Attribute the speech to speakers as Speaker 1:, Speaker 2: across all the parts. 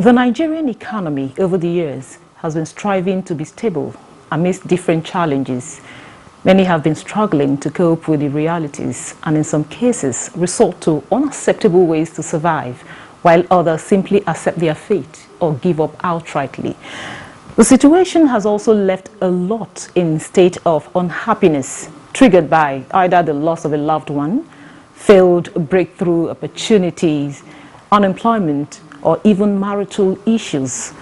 Speaker 1: The Nigerian economy over the years has been striving to be stable amidst different challenges. Many have been struggling to cope with the realities and in some cases resort to unacceptable ways to survive, while others simply accept their fate or give up outrightly. The situation has also left a lot in state of unhappiness, triggered by either the loss of a loved one, failed breakthrough opportunities, unemployment, or even marital issues.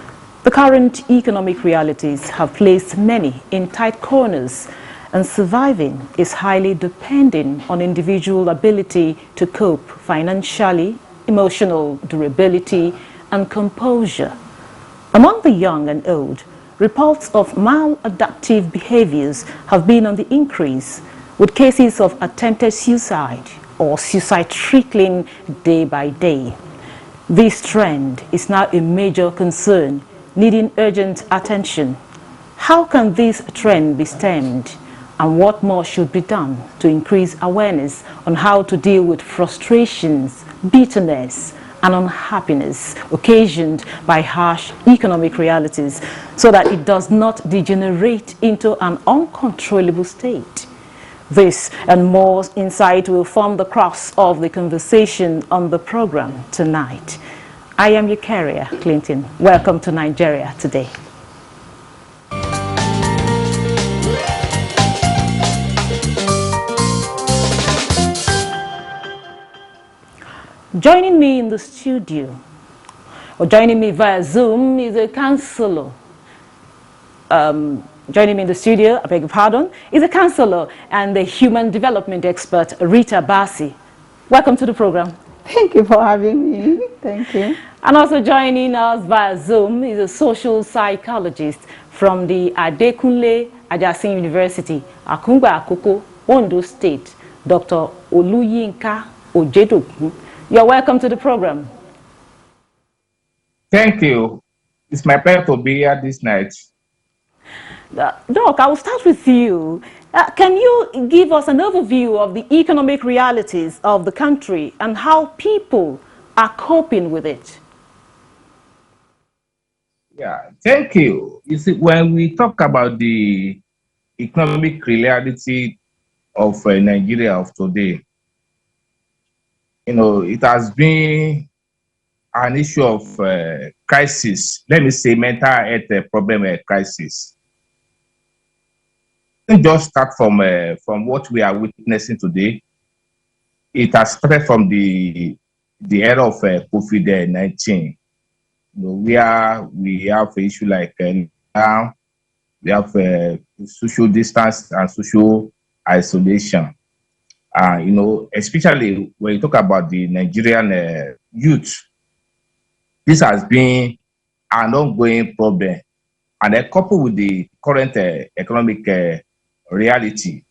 Speaker 1: The current economic realities have placed many in tight corners, and surviving is highly dependent on individual ability to cope financially, emotional durability, and composure. Among the young and old, reports of maladaptive behaviors have been on the increase, with cases of attempted suicide or suicide trickling day by day. This trend is now a major concern, needing urgent attention. How can this trend be stemmed, and what more should be done to increase awareness on how to deal with frustrations, bitterness, and unhappiness occasioned by harsh economic realities so that it does not degenerate into an uncontrollable state? This and more insight will form the crux of the conversation on the program tonight. I am your carrier, Clinton. Welcome to Nigeria Today. Joining me in the studio, or joining me via Zoom, is a counselor. Joining me in the studio, I beg your pardon, is a counselor and the human development expert, Rita Basi. Welcome to the program.
Speaker 2: Thank you for having me. Thank you.
Speaker 1: And also joining us via Zoom is a social psychologist from the Adekunle Ajasin University, Akungba Akoko, Ondo State, Dr. Oluyinka Ojedokun. You're welcome to the program.
Speaker 3: Thank you. It's my pleasure to be here this night.
Speaker 1: Doc, I will start with you. Can you give us an overview of the economic realities of the country and how people are coping with it?
Speaker 3: Yeah, thank you. You see, when we talk about the economic reality of Nigeria of today, it has been an issue of crisis. Let me say mental health problem crisis. Let me just start from what we are witnessing today. It has started from the era of COVID-19. Where we have an issue like now we have social distance and social isolation. Especially when you talk about the Nigerian youth, this has been an ongoing problem, and coupled with the current economic reality,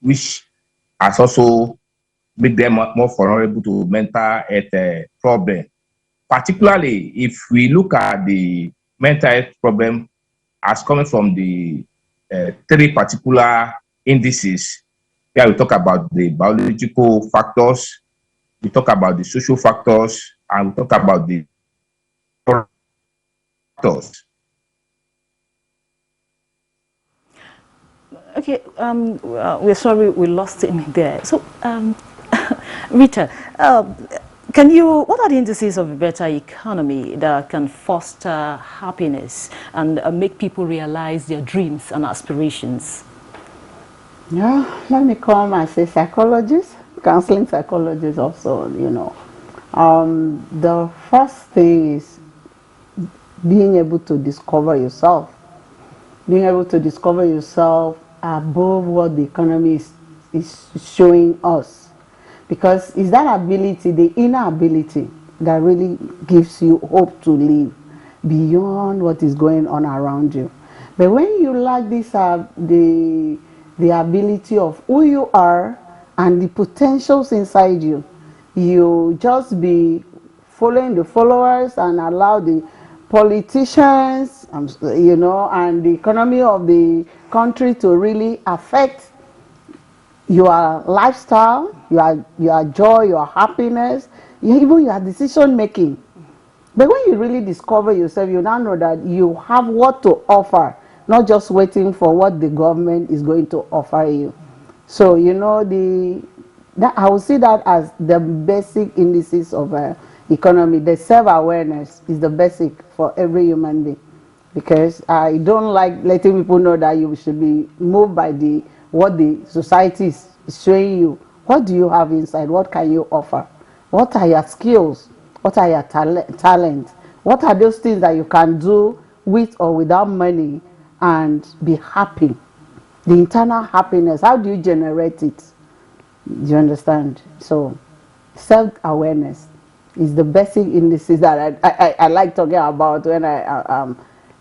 Speaker 3: which has also made them more vulnerable to mental health problem. Particularly if we look at the mental health problem as coming from the three particular indices. Here we talk about the biological factors, we talk about the social factors, and we talk about the factors.
Speaker 1: Okay, we're sorry we lost him there. So, Rita, what are the indices of a better economy that can foster happiness and make people realize their dreams and aspirations?
Speaker 2: Yeah, let me come as a psychologist, counseling psychologist also, The first thing is being able to discover yourself. Being able to discover yourself above what the economy is showing us. Because it's that ability, the inner ability, that really gives you hope to live beyond what is going on around you. But when you lack this, the ability of who you are and the potentials inside you, you just be following the followers and allow the politicians, and the economy of the country to really affect your lifestyle, your joy, your happiness, even your decision making. But when you really discover yourself, you now know that you have what to offer, not just waiting for what the government is going to offer you. So, you know, that I will see that as the basic indices of economy. The self-awareness is the basic for every human being, because I don't like letting people know that you should be moved by what the society is showing you. What do you have inside? What can you offer? What are your skills? What are your talents? What are those things that you can do with or without money and be happy? The internal happiness, how do you generate it? Do you understand? So self-awareness is the basic indices that I like talking about when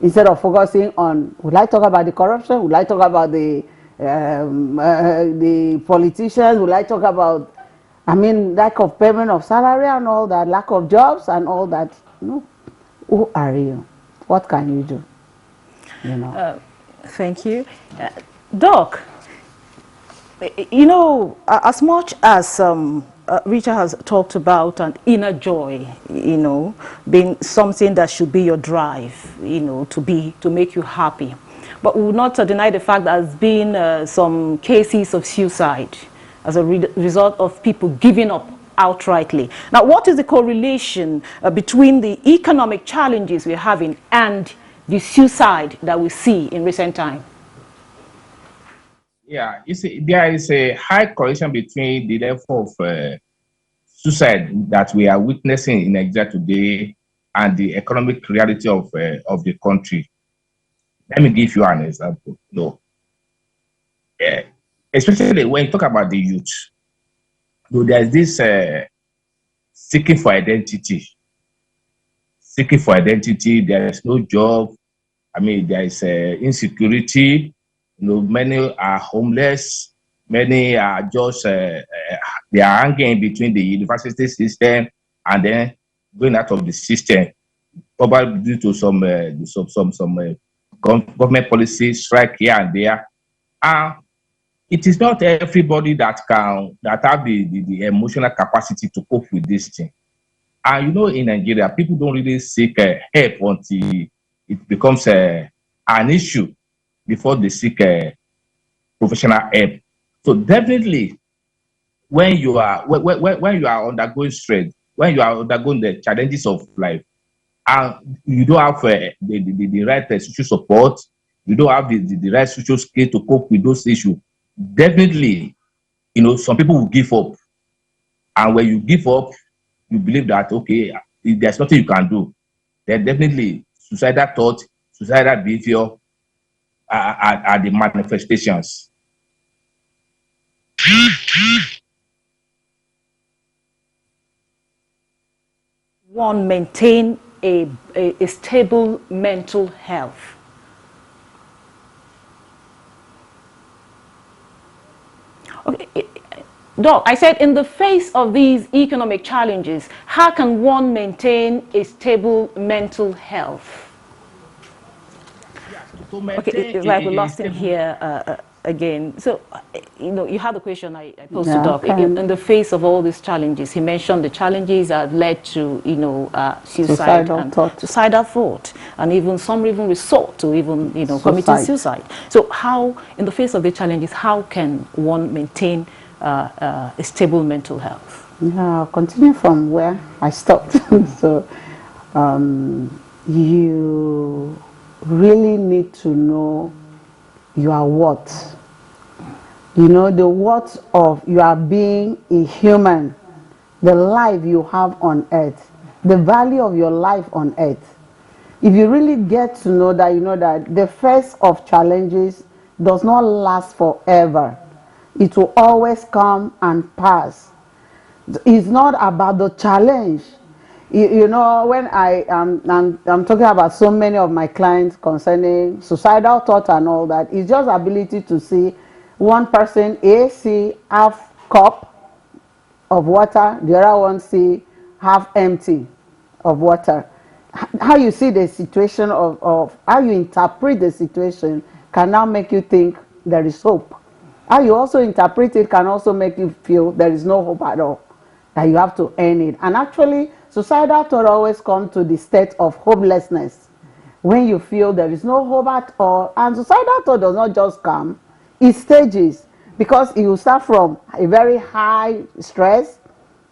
Speaker 2: instead of focusing on, would I talk about the corruption? Would I talk about the politicians? Would I talk about, I mean, lack of payment of salary and all that, lack of jobs and all that? No. Who are you? What can you do? You know.
Speaker 1: Thank you. Doc, you know, as much as Richard has talked about an inner joy, you know, being something that should be your drive, you know, to make you happy. But we will not deny the fact that there's been some cases of suicide as a result of people giving up outrightly. Now, what is the correlation between the economic challenges we're having and the suicide that we see in recent time?
Speaker 3: Yeah, there is a high correlation between the level of suicide that we are witnessing in Nigeria today and the economic reality of the country. Let me give you an example. No, especially when you talk about the youth, though there's this seeking for identity. Seeking for identity, there is no job. I mean, there is insecurity. You know, many are homeless. Many are just they are hanging between the university system and then going out of the system, probably due to some government policy strike here and there. And it is not everybody that have the emotional capacity to cope with this thing. And you know, in Nigeria, people don't really seek help until it becomes an issue before they seek professional help. So definitely, when you are when you are undergoing stress, when you are undergoing the challenges of life, and you don't have the right social support, you don't have the right social skill to cope with those issues, definitely, you know, some people will give up. And when you give up, you believe that, okay, if there's nothing you can do, then definitely suicidal thought, suicidal behavior are the manifestations.
Speaker 1: One, maintain a stable mental health. Okay. Doc, I said in the face of these economic challenges, how can one maintain a stable mental health? Okay, it's like we lost him here again. So, you know, you had the question I posed to Doc. In the face of all these challenges, he mentioned the challenges that led to, you know, suicidal thought, and even some even resort to even, you know, committing suicide. So, how, in the face of the challenges, how can one maintain a stable mental health?
Speaker 2: Yeah, I'll continue from where I stopped. So, you really need to know you are what. You know, the what of you are being a human, the life you have on earth, the value of your life on earth. If you really get to know that, you know that the first of challenges does not last forever. It will always come and pass. It's not about the challenge. You know, when I'm talking about so many of my clients concerning suicidal thought and all that, it's just ability to see one person see half cup of water, the other one see half empty of water. How you see the situation of how you interpret the situation can now make you think there is hope. How you also interpret it can also make you feel there is no hope at all, that you have to earn it. And actually, suicidal thought always come to the state of hopelessness, when you feel there is no hope at all. And suicidal thought does not just come, it stages, because you start from a very high stress,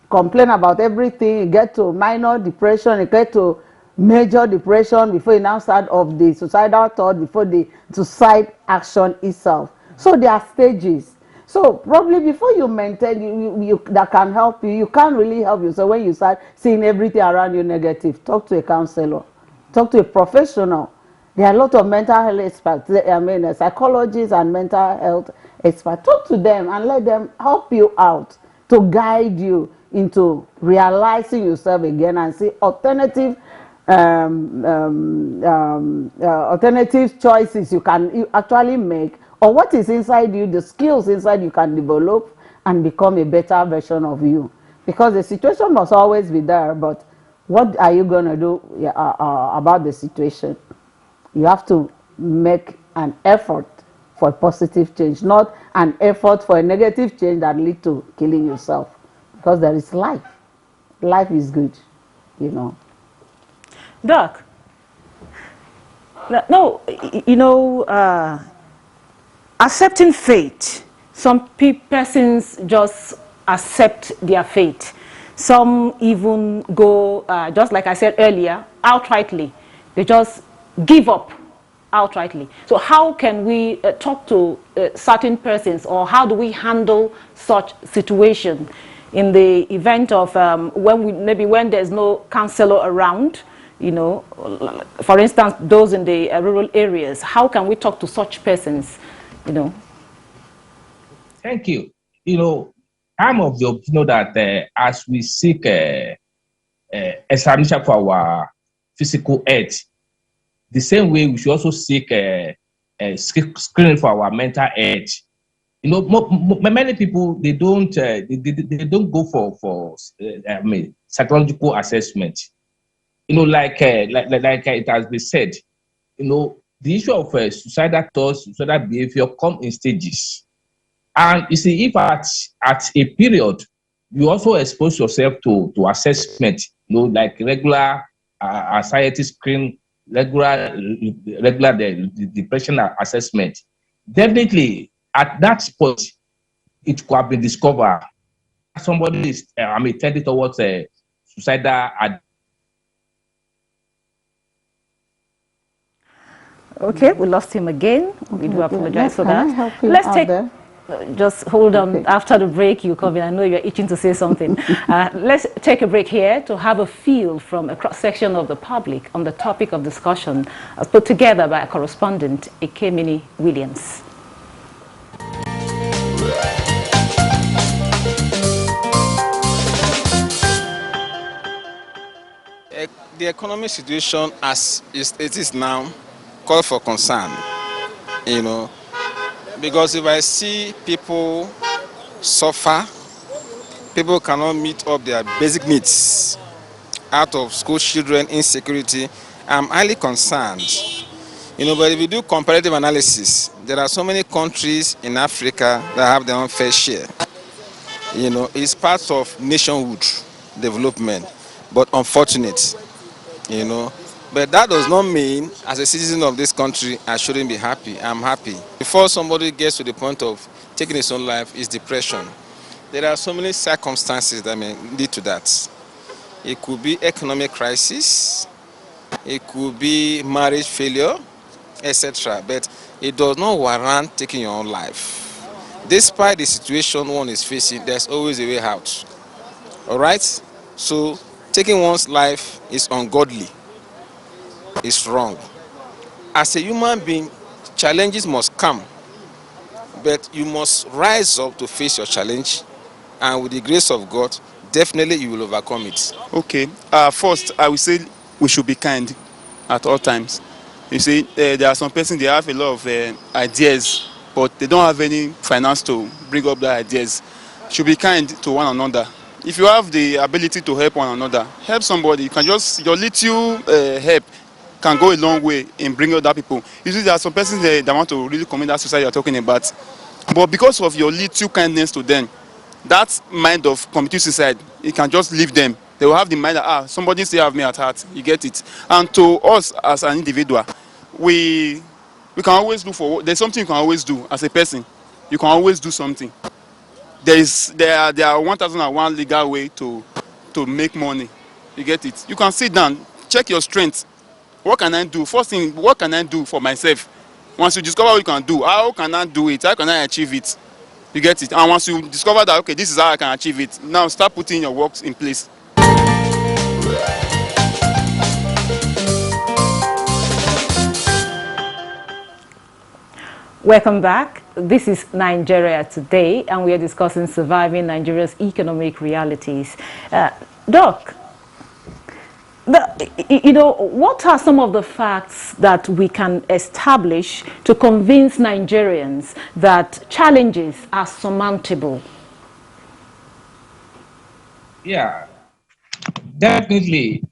Speaker 2: complain about everything, you get to minor depression, you get to major depression before you now start of the suicidal thought, before the suicide action itself. So there are stages. So probably before you maintain, you that can help you, you can't really help you. So when you start seeing everything around you negative, talk to a counselor, talk to a professional. There are a lot of mental health experts, I mean psychologists and mental health experts. Talk to them and let them help you out to guide you into realizing yourself again and see alternative alternative choices you actually make, or what is inside you, the skills inside you can develop and become a better version of you. Because the situation must always be there, but what are you going to do about the situation? You have to make an effort for a positive change, not an effort for a negative change that leads to killing yourself. Because there is life. Life is good, you know.
Speaker 1: Doc, no, you know, accepting fate. Some persons just accept their fate. Some even go, just like I said earlier, outrightly. They just give up outrightly. So how can we talk to certain persons, or how do we handle such situation in the event of when there's no counselor around? You know, for instance, those in the rural areas, how can we talk to such persons, you know?
Speaker 3: Thank you. You know, I'm of the opinion that as we seek examination for our physical health, the same way we should also seek screening for our mental health. You know, many people, they don't go for psychological assessment. You know, like it has been said, you know, the issue of suicidal thoughts, suicidal behavior come in stages. And you see, if at a period you also expose yourself to assessment, you know, like regular anxiety screen, regular the depression assessment, definitely at that point it could have been discovered somebody is tending towards suicidal.
Speaker 1: Okay, we lost him again. We do apologize for that.
Speaker 2: Let's take.
Speaker 1: Just hold on.
Speaker 2: Okay.
Speaker 1: After the break, you come in. I know you're itching to say something. Let's take a break here to have a feel from a cross-section of the public on the topic of discussion put together by a correspondent, Ekemini Williams.
Speaker 4: The economic situation as it is now call for concern, you know, because if I see people suffer, people cannot meet up their basic needs, out of school children, insecurity, I'm highly concerned. You know, but if you do comparative analysis, there are so many countries in Africa that have their own fair share. You know, it's part of nationhood development, but unfortunate, you know. But that does not mean, as a citizen of this country, I shouldn't be happy. I'm happy. Before somebody gets to the point of taking his own life is depression. There are so many circumstances that may lead to that. It could be economic crisis, it could be marriage failure, etc. But it does not warrant taking your own life. Despite the situation one is facing, there's always a way out. All right? So taking one's life is ungodly. It's wrong. As a human being, challenges must come, but you must rise up to face your challenge, and with the grace of God, definitely you will overcome it.
Speaker 5: Okay. First, I will say we should be kind at all times. You see, there are some persons, they have a lot of ideas, but they don't have any finance to bring up their ideas. Should be kind to one another. If you have the ability to help one another, help somebody. You can just, your little help can go a long way in bringing other people. You see, there are some persons that want to really commit that suicide you're talking about, but because of your little kindness to them, that mind of committing suicide, it can just leave them They will have the mind that somebody still have me at heart. You get it. And to us as an individual, we can always look for. There's something you can always do as a person. You can always do something. There are 1001 legal way to make money. You get it. You can sit down, check your strength. What can I do? First thing, what can I do for myself? Once you discover what you can do, how can I do it? How can I achieve it? You get it. And once you discover that, okay, this is how I can achieve it, now start putting your works in place.
Speaker 1: Welcome back. This is Nigeria Today, and we are discussing surviving Nigeria's economic realities. Doc, what are some of the facts that we can establish to convince Nigerians that challenges are surmountable?
Speaker 3: Yeah, definitely.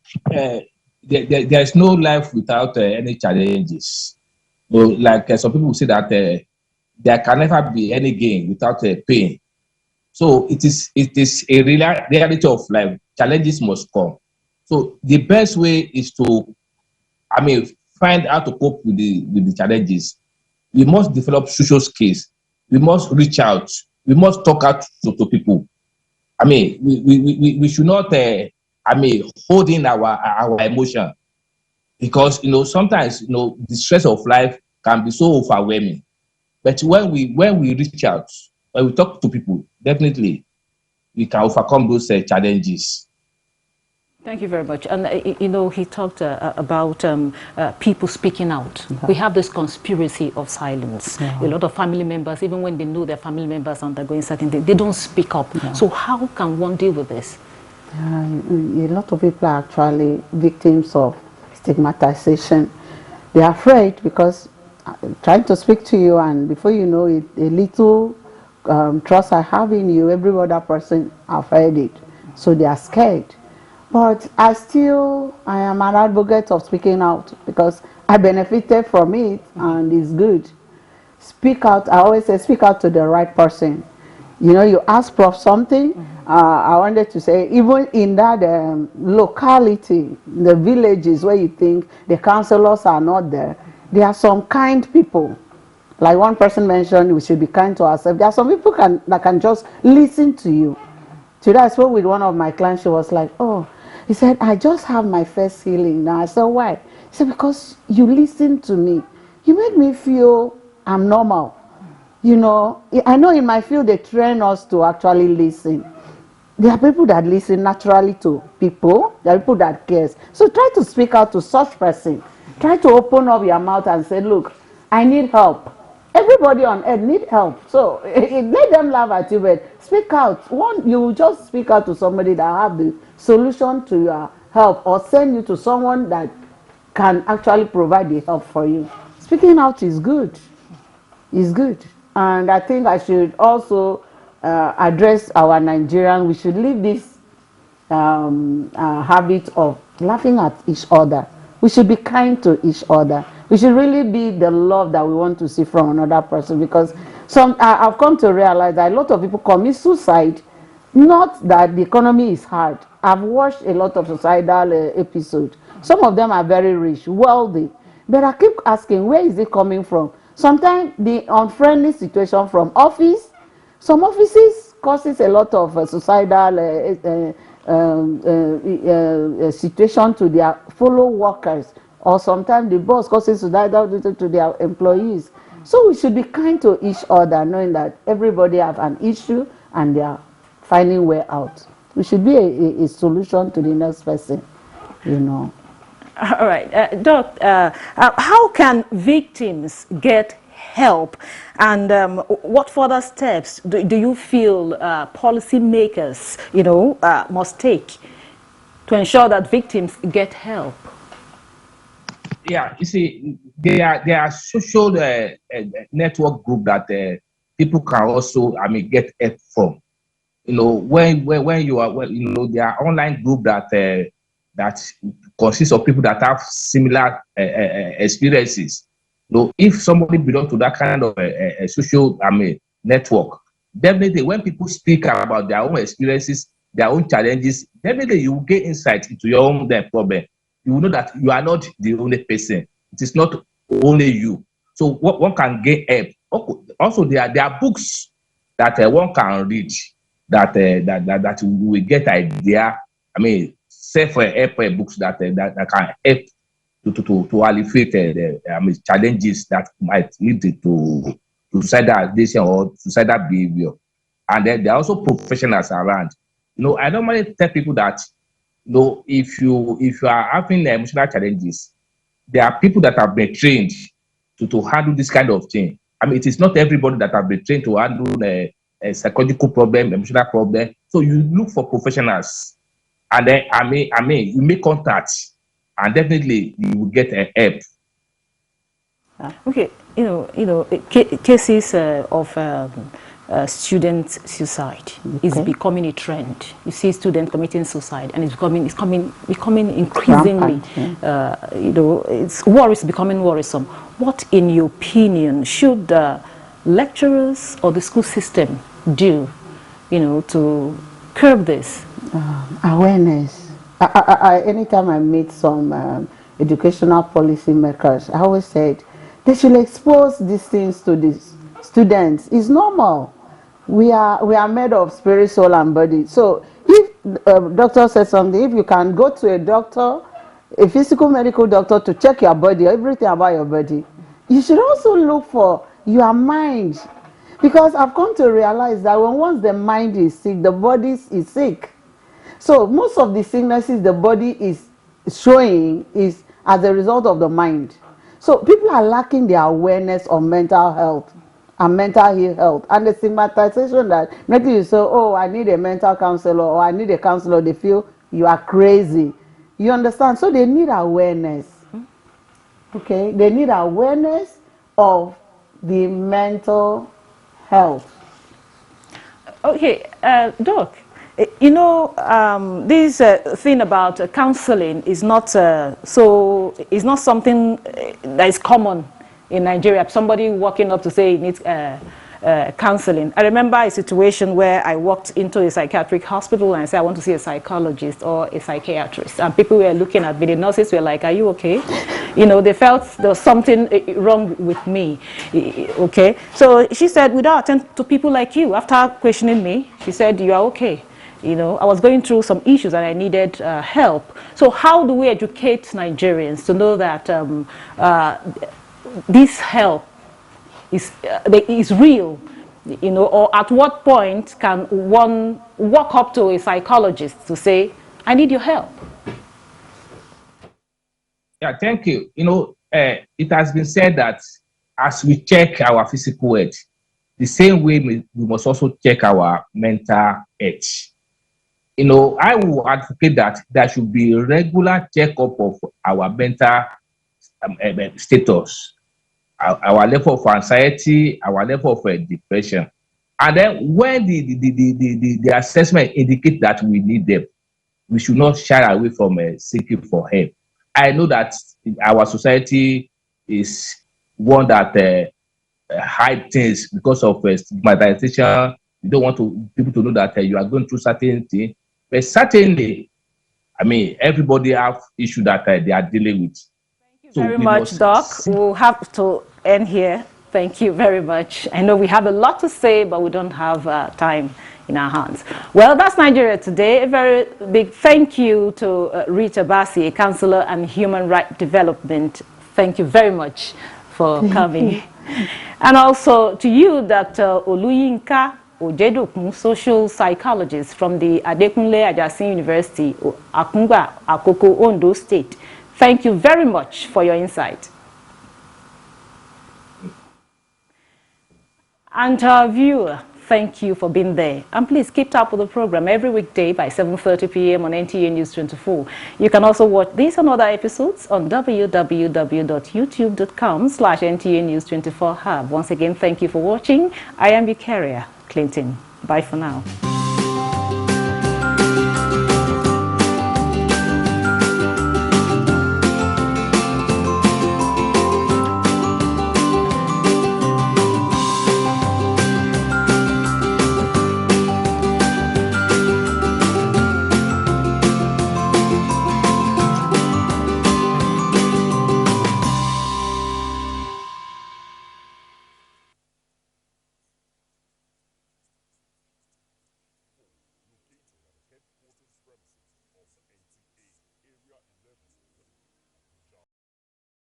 Speaker 3: There's no life without any challenges. Like some people say that there can never be any gain without pain. So it is a reality of life. Challenges must come. So the best way is to, find how to cope with the challenges. We must develop social skills. We must reach out. We must talk out to people. We should not hold in our emotion, because sometimes the stress of life can be so overwhelming. But when we reach out, when we talk to people, definitely we can overcome those challenges.
Speaker 1: Thank you very much. And, he talked about people speaking out. Yeah. We have this conspiracy of silence. Yeah. A lot of family members, even when they know their family members are undergoing certain things, they don't speak up. Yeah. So how can one deal with this?
Speaker 2: A lot of people are actually victims of stigmatization. They're afraid because I'm trying to speak to you, and before you know it, a little trust I have in you, every other person have heard it. So they are scared. But I am an advocate of speaking out because I benefited from it, and it's good. Speak out. I always say speak out to the right person. You ask Prof something. I wanted to say, even in that locality, the villages where you think the councillors are not there, there are some kind people. Like one person mentioned, we should be kind to ourselves. There are some people that can just listen to you. Today I spoke with one of my clients. She was like, oh, he said, I just have my first healing now. I said, why? He said, because you listen to me. You make me feel I'm normal. I know in my field they train us to actually listen. There are people that listen naturally to people. There are people that cares. So try to speak out to such person. Try to open up your mouth and say, look, I need help. Everybody on earth need help. So let them laugh at you, but speak out. You just speak out to somebody that have the solution to your help, or send you to someone that can actually provide the help for you. Speaking out is good. It's good. And I think I should also address our Nigerians. We should leave this habit of laughing at each other. We should be kind to each other. We should really be the love that we want to see from another person, because I've come to realize that a lot of people commit suicide, not that the economy is hard. I've watched a lot of suicidal episodes. Some of them are very rich, wealthy, but I keep asking, where is it coming from? Sometimes the unfriendly situation from office, some offices causes a lot of suicidal situation to their fellow workers, or sometimes the boss causes suicidal to their employees. So we should be kind to each other, knowing that everybody have an issue and they are finding way out. We should be a solution to the next person,
Speaker 1: All right, Doc, how can victims get help, and what further steps do you feel policymakers, must take to ensure that victims get help?
Speaker 3: Yeah, you see, there are social network group that people can also, get help from. When you are, there are online group that consists of people that have similar experiences. If somebody belongs to that kind of social network, definitely when people speak about their own experiences, their own challenges, definitely you will gain insight into your own problem. You will know that you are not the only person. It is not only you. So one can gain help. Also, there are books that one can read that will get idea. I mean, self-help books that can help to alleviate the challenges that might lead to suicidal ideation or suicidal behavior. And then there are also professionals around. I normally tell people that if you are having emotional challenges, there are people that have been trained to handle this kind of thing. I mean, it is not everybody that have been trained to handle a psychological problem, emotional problem. So you look for professionals, and then you make contacts, and definitely you will get a help.
Speaker 1: Okay, cases of student suicide is becoming a trend. You see students committing suicide, and it's becoming increasingly, it's becoming worrisome. What, in your opinion, should lecturers or the school system do, to curb this?
Speaker 2: Awareness. Anytime I meet some educational policy makers, I always said they should expose these things to the students. It's normal. We are made of spirit, soul, and body. So if doctor says something, if you can go to a doctor, a physical medical doctor, to check your body, everything about your body, you should also look for your mind. Because I've come to realize that once the mind is sick, the body is sick. So most of the sicknesses the body is showing is as a result of the mind. So people are lacking the awareness of mental health and mental health, and the stigmatization that maybe you say, oh, I need a mental counselor, or I need a counselor, they feel you are crazy. You understand? So they need awareness. Okay, they need awareness of the mental health.
Speaker 1: Okay, Doc, this thing about counseling is not it's not something that is common in Nigeria. Somebody walking up to say he needs counseling. I remember a situation where I walked into a psychiatric hospital and I said, I want to see a psychologist or a psychiatrist. And people were looking at me, the nurses were like, are you okay? They felt there was something wrong with me. Okay? So she said, we don't attend to people like you. After questioning me, she said, you are okay. I was going through some issues and I needed help. So how do we educate Nigerians to know that this help is real, or at what point can one walk up to a psychologist to say, I need your help?
Speaker 3: Yeah, thank you. It has been said that as we check our physical health, the same way we must also check our mental health. I will advocate that there should be a regular checkup of our mental status, our level of anxiety, our level of depression. And then when the assessment indicates that we need them, we should not shy away from seeking for help. I know that our society is one that hide things because of stigmatization. You don't want people to know that you are going through certain things. But certainly, everybody have issues that they are dealing with.
Speaker 1: Thank you very much, Doc. We'll have to end here. Thank you very much. I know we have a lot to say, but we don't have time in our hands. Well, that's Nigeria Today. A very big thank you to Rita Bassi, a counselor and human rights development. Thank you very much for coming. And also to you, Dr. Oluyinka Ojedokun, social psychologist from the Adekunle Ajasin University, Akungba, Akoko, Ondo State. Thank you very much for your insight. And our viewer, thank you for being there. And please keep up with the program every weekday by 7:30 p.m. on NTA News 24. You can also watch these and other episodes on www.youtube.com/NTA News 24 Hub. Once again, thank you for watching. I am your carrier, Clinton. Bye for now.